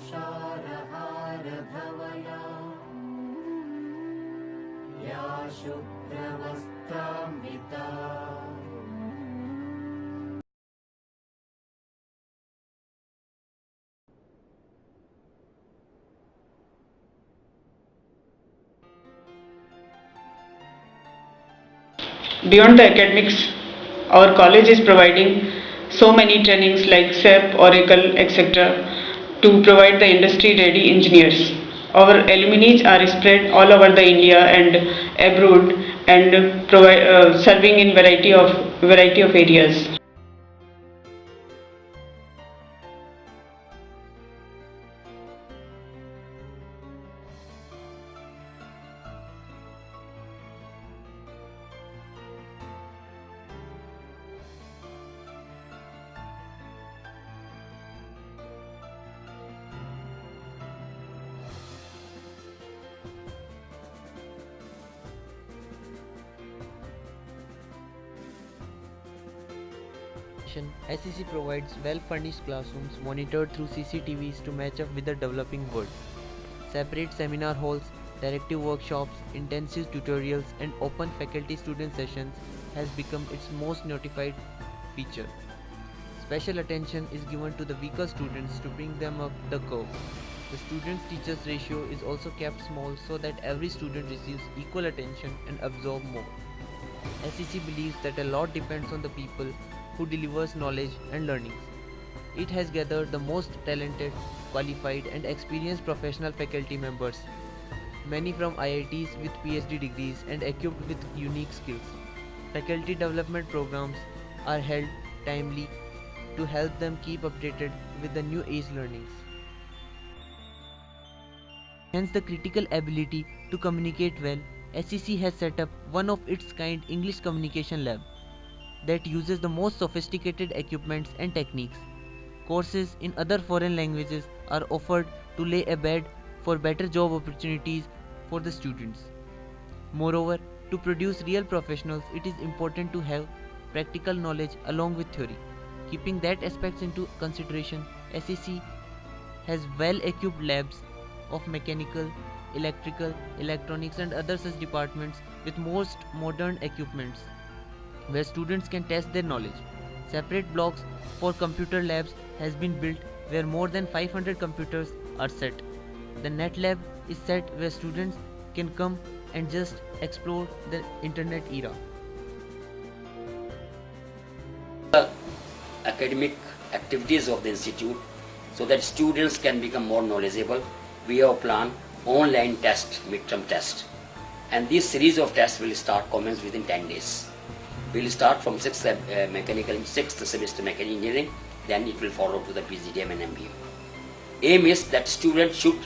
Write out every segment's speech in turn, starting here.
तुषारहारधवला या शुभ्रवस्त्रान्विता Beyond the academics, our college is providing so many trainings like SAP, Oracle, etc. to provide the industry-ready engineers. Our alumni are spread all over the India and abroad and serving in variety of areas. SEC provides well-furnished classrooms monitored through CCTVs to match up with the developing world. Separate seminar halls, interactive workshops, intensive tutorials, and open faculty-student sessions has become its most notified feature. Special attention is given to the weaker students to bring them up the curve. The students-teachers ratio is also kept small so that every student receives equal attention and absorbs more. SEC believes that a lot depends on the people who delivers knowledge and learning. It has gathered the most talented, qualified and experienced professional faculty members, many from IITs with PhD degrees and equipped with unique skills. Faculty development programs are held timely to help them keep updated with the new age learnings. Hence the critical ability to communicate well, SEC has set up one of its kind English communication lab that uses the most sophisticated equipments and techniques. Courses in other foreign languages are offered to lay a bed for better job opportunities for the students. Moreover, to produce real professionals, it is important to have practical knowledge along with theory. Keeping that aspects into consideration, SEC has well-equipped labs of mechanical, electrical, electronics and other such departments with most modern equipments where students can test their knowledge. Separate blocks for computer labs has been built where more than 500 computers are set. The net lab is set where students can come and just explore the internet era. Academic activities of the institute so that students can become more knowledgeable. We have planned online test, midterm test, and this series of tests will commence within 10 days. We will start from 6th semester mechanical engineering, then it will follow to the PGDM and MBA. Aim is that students should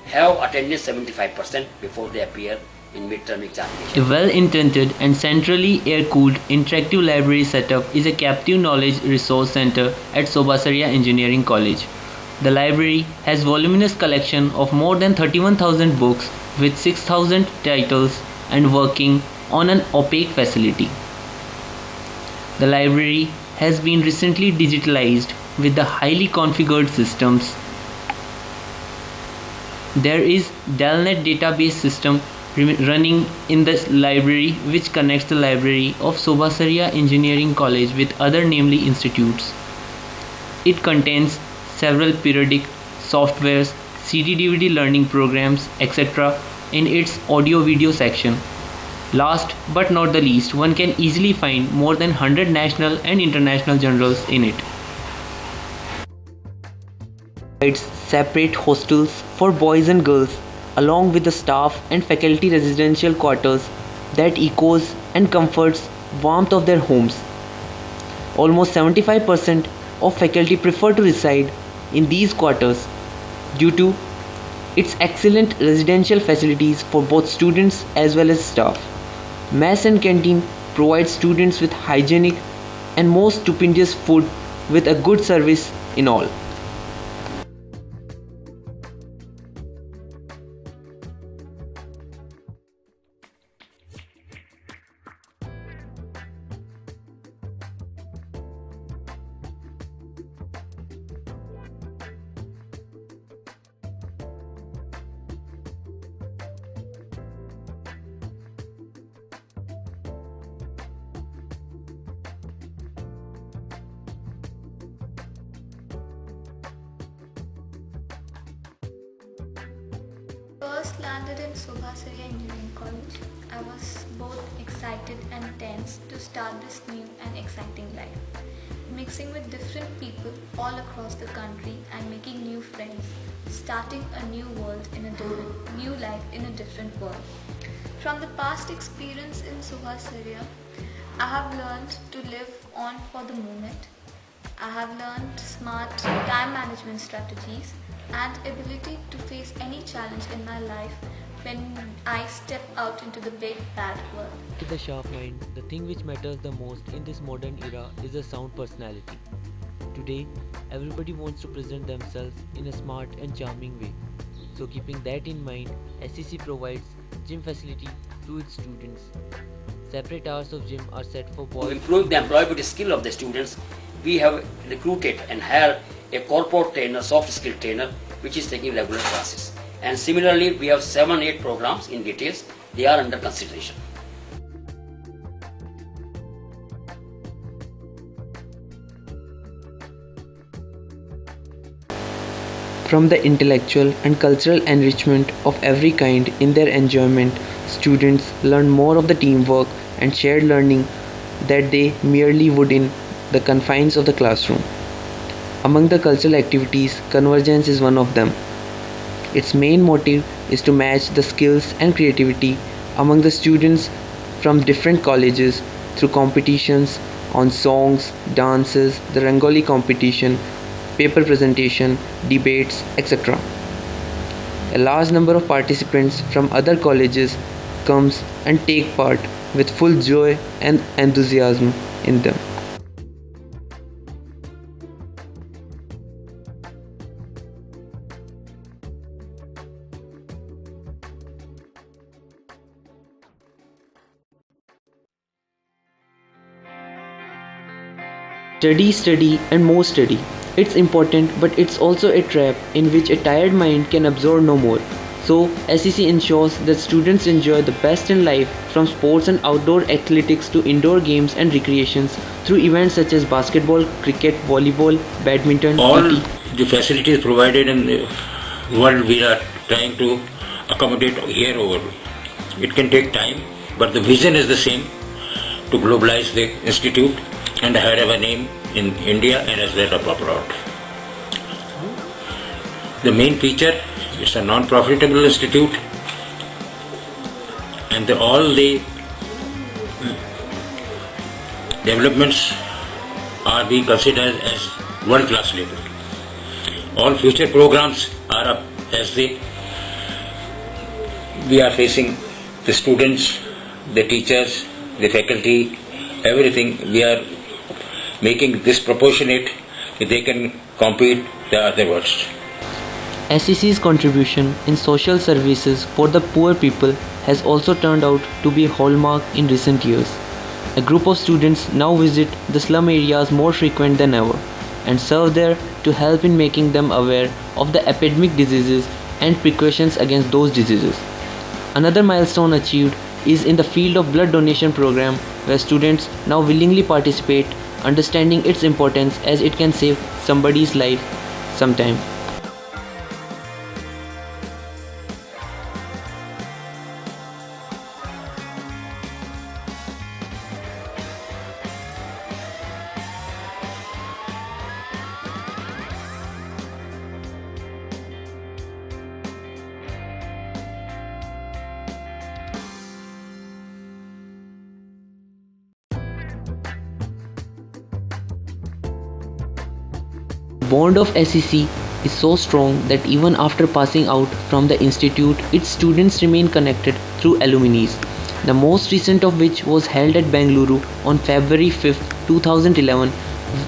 have attendance 75% before they appear in midterm examination. A well-intended and centrally air-cooled interactive library setup is a captive knowledge resource center at Sobhasaria Engineering College. The library has voluminous collection of more than 31,000 books with 6,000 titles and working on an opaque facility. The library has been recently digitalized with the highly configured systems. There is Delnet database system running in the library which connects the library of Sobhasaria Engineering College with other namely institutes. It contains several periodic softwares, CD-DVD learning programs, etc. in its audio-video section. Last but not the least, one can easily find more than 100 national and international journals in it. It provides separate hostels for boys and girls along with the staff and faculty residential quarters that echoes and comforts warmth of their homes. Almost 75% of faculty prefer to reside in these quarters due to its excellent residential facilities for both students as well as staff. Mess and canteen provide students with hygienic and most stupendous food with a good service in all. first landed in Subhasiriya Engineering College, I was both excited and tense to start this new and exciting life. Mixing with different people all across the country and making new friends, starting a new world in a new life in a different world. From the past experience in Subhasiriya, I have learned to live on for the moment. I have learned smart time management strategies and ability to face any challenge in my life when I step out into the big bad world. With a sharp mind, the thing which matters the most in this modern era is a sound personality. Today, everybody wants to present themselves in a smart and charming way. So keeping that in mind, SEC provides gym facility to its students. Separate hours of gym are set for To boys. improve the employability skill of the students, we have recruited and hired a corporate trainer, soft skill trainer, which is taking regular classes. And similarly, we have 7-8 programs in details. They are under consideration. From the intellectual and cultural enrichment of every kind in their enjoyment, students learn more of the teamwork and shared learning that they merely would in the confines of the classroom. Among the cultural activities, convergence is one of them. Its main motive is to match the skills and creativity among the students from different colleges through competitions on songs, dances, the Rangoli competition, paper presentation, debates, etc. A large number of participants from other colleges comes and take part with full joy and enthusiasm in them. Study, study, and more study. It's important, but it's also a trap in which a tired mind can absorb no more. So, SEC ensures that students enjoy the best in life, from sports and outdoor athletics to indoor games and recreations, through events such as basketball, cricket, volleyball, badminton, All PT. the facilities provided in the world we are trying to accommodate here over. It can take time, but the vision is the same, to globalize the institute and have a name in India and as well as abroad. The main feature is a non-profitable institute, and all the developments are being considered as world-class level. All future programs are up as we are facing the students, the teachers, the faculty, everything. We are making this proportionate that they can compete the other worlds. SEC's contribution in social services for the poor people has also turned out to be a hallmark in recent years. A group of students now visit the slum areas more frequent than ever and serve there to help in making them aware of the epidemic diseases and precautions against those diseases. Another milestone achieved is in the field of blood donation program, where students now willingly participate, understanding its importance as it can save somebody's life sometime. Bond of SEC is so strong that even after passing out from the institute, its students remain connected through alumni. The most recent of which was held at Bengaluru on February 5, 2011,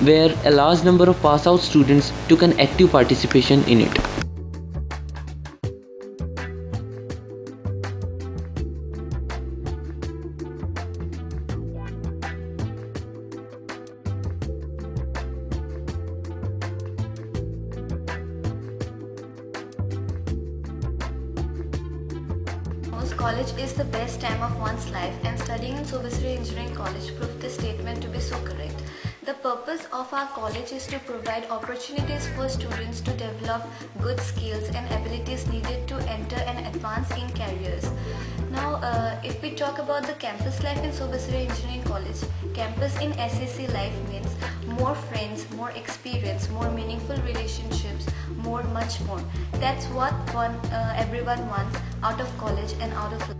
where a large number of pass-out students took an active participation in it. College is the best time of one's life, and studying in Subhasiriya Engineering College proved this statement to be so correct. The purpose of our college is to provide opportunities for students to develop good skills and abilities needed to enter and advance in careers. Now, if we talk about the campus life in Sobhasuri Engineering College, campus in SAC life means more friends, more experience, more meaningful relationships, much more. That's what everyone wants out of college and out of life.